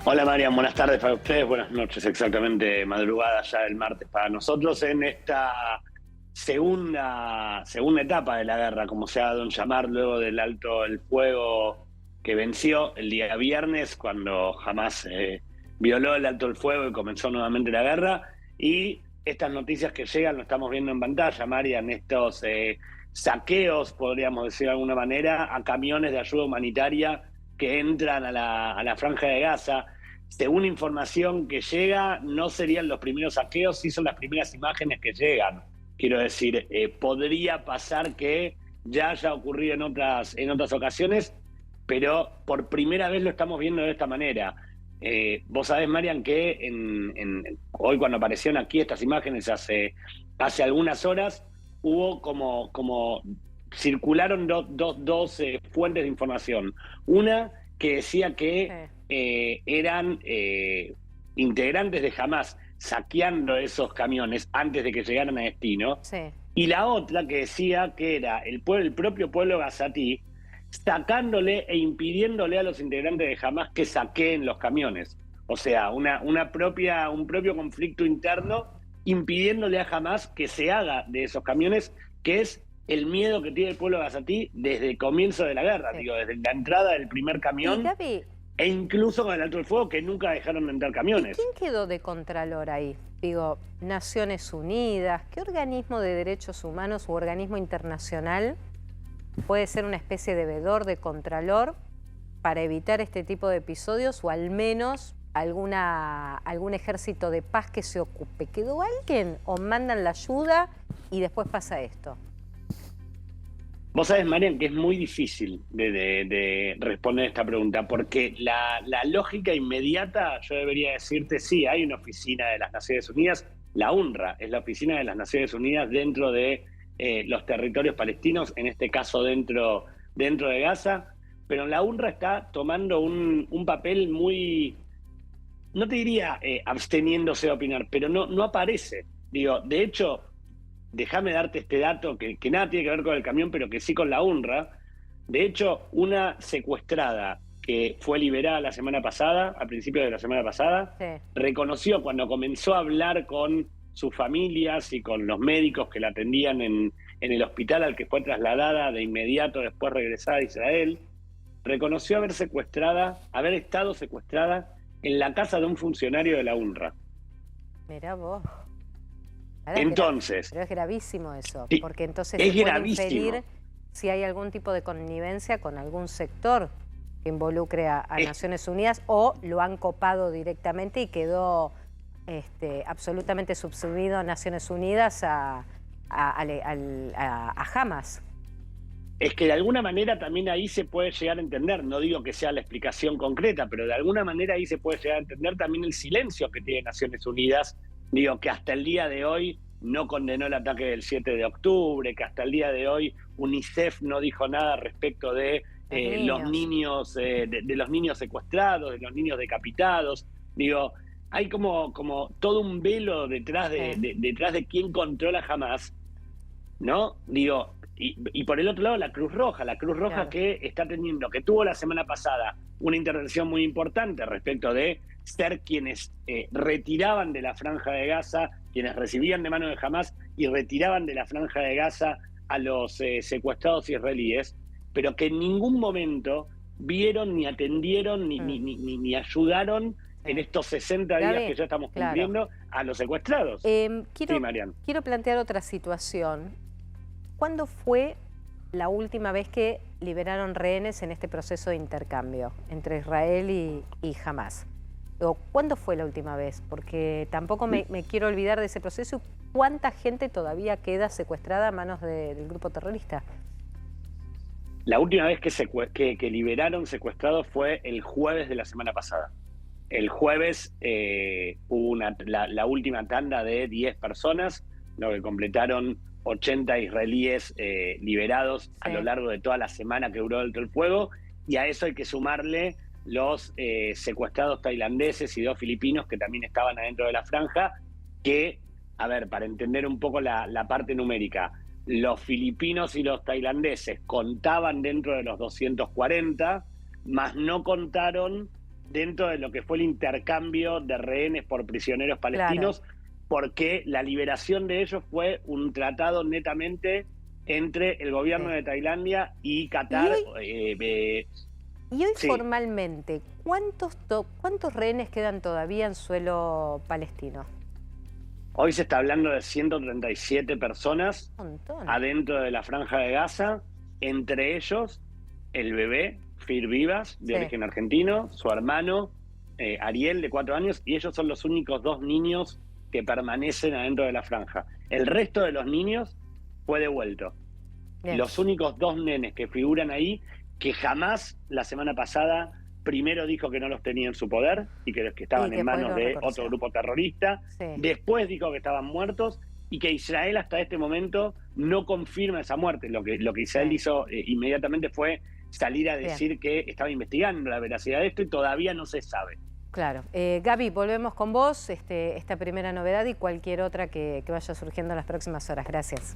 Hola Marian, buenas tardes para ustedes, buenas noches, exactamente madrugada ya del martes para nosotros en esta segunda etapa de la guerra, como se ha dado en llamar, luego del alto el fuego que venció el día viernes, cuando Hamás violó el alto el fuego y comenzó nuevamente la guerra. Y estas noticias que llegan, lo estamos viendo en pantalla, Marian, estos saqueos, podríamos decir de alguna manera, a camiones de ayuda humanitaria que entran a la Franja de Gaza. Según información que llega, no serían los primeros saqueos, sí son las primeras imágenes que llegan. Quiero decir, podría pasar que ya haya ocurrido en otras ocasiones, pero por primera vez lo estamos viendo de esta manera. Vos sabés, Marian, que hoy cuando aparecieron aquí estas imágenes hace algunas horas, hubo como circularon dos fuentes de información. Una que decía que eran integrantes de Hamás saqueando esos camiones antes de que llegaran a destino, Sí. y la otra que decía que era el propio pueblo gazatí sacándole e impidiéndole a los integrantes de Hamás que saqueen los camiones. O sea, un propio conflicto interno impidiéndole a Hamás que se haga de esos camiones, que es el miedo que tiene el pueblo gazatí desde el comienzo de la guerra, Sí. digo, desde la entrada del primer Y camión, Gaby, e incluso con el alto del fuego, que nunca dejaron de entrar ¿y camiones. quién quedó de contralor ahí? Digo, Naciones Unidas, ¿qué organismo de derechos humanos u organismo internacional puede ser una especie de vedor, de contralor, para evitar este tipo de episodios, o al menos algún ejército de paz que se ocupe? ¿Quedó alguien o mandan la ayuda y después pasa esto? Vos sabés, Marian, que es muy difícil de responder esta pregunta, porque la lógica inmediata, yo debería decirte, sí, hay una oficina de las Naciones Unidas, la UNRWA es la oficina de las Naciones Unidas dentro de los territorios palestinos, en este caso dentro de Gaza, pero la UNRWA está tomando un papel muy, no te diría absteniéndose de opinar, pero no aparece. Digo, de hecho, déjame darte este dato que nada tiene que ver con el camión, pero que sí con la UNRWA. De hecho, una secuestrada que fue liberada la semana pasada, a principios de la semana pasada, Sí. reconoció cuando comenzó a hablar con sus familias y con los médicos que la atendían en el hospital al que fue trasladada de inmediato después regresada a Israel, reconoció haber estado secuestrada en la casa de un funcionario de la UNRWA. Mirá vos. Entonces, Pero es gravísimo eso, sí, porque entonces es se puede gravísimo. inferir si hay algún tipo de connivencia con algún sector que involucre a Naciones Unidas, o lo han copado directamente y quedó absolutamente subsumido a Naciones Unidas a Hamas. Es que de alguna manera también ahí se puede llegar a entender, no digo que sea la explicación concreta, pero de alguna manera ahí se puede llegar a entender también el silencio que tiene Naciones Unidas. Digo, que hasta el día de hoy no condenó el ataque del 7 de octubre, que hasta el día de hoy UNICEF no dijo nada respecto de los niños, de los niños secuestrados, de los niños decapitados. Digo, hay como todo un velo detrás de quién controla Hamás, ¿no? Digo, y por el otro lado la Cruz Roja claro, que está teniendo, que tuvo la semana pasada una intervención muy importante respecto de ser quienes retiraban de la Franja de Gaza, quienes recibían de mano de Hamás y retiraban de la Franja de Gaza a los secuestrados israelíes, pero que en ningún momento vieron, ni atendieron, ni ayudaron en estos 60 días que ya estamos cumpliendo a los secuestrados. Sí, Marian. Quiero plantear otra situación. ¿Cuándo fue la última vez que liberaron rehenes en este proceso de intercambio entre Israel y Hamás? ¿O cuándo fue la última vez? Porque tampoco me quiero olvidar de ese proceso. ¿Cuánta gente todavía queda secuestrada a manos del grupo terrorista? La última vez que liberaron secuestrados fue el jueves de la semana pasada. El jueves hubo la última tanda de 10 personas, lo que completaron 80 israelíes liberados a lo largo de toda la semana que duró el fuego, y a eso hay que sumarle los secuestrados tailandeses y 2 filipinos que también estaban adentro de la franja, que, a ver, para entender un poco la parte numérica, los filipinos y los tailandeses contaban dentro de los 240, más no contaron dentro de lo que fue el intercambio de rehenes por prisioneros palestinos, Claro. porque la liberación de ellos fue un tratado netamente entre el gobierno Sí. de Tailandia y Y Qatar. hoy, y hoy Sí, formalmente, ¿cuántos rehenes quedan todavía en suelo palestino? hoy se está hablando de 137 personas Un montón. adentro de la Franja de Gaza, entre ellos el bebé Fir Vivas, de Sí, origen argentino, su hermano Ariel, de 4 años, y ellos son los únicos 2 niños que permanecen adentro de la franja. El resto de los niños fue devuelto. bien. Los únicos 2 nenes que figuran ahí, que jamás la semana pasada primero dijo que no los tenía en su poder y que los que Y estaban que en después manos lo de otro reconoció. grupo terrorista, Sí, después dijo que estaban muertos y que Israel hasta este momento no confirma esa muerte. Lo que Israel sí, hizo inmediatamente fue salir a bien, decir que estaba investigando la veracidad de esto y todavía no se sabe. claro. Gaby, volvemos con vos, esta primera novedad y cualquier otra que vaya surgiendo en las próximas horas. Gracias.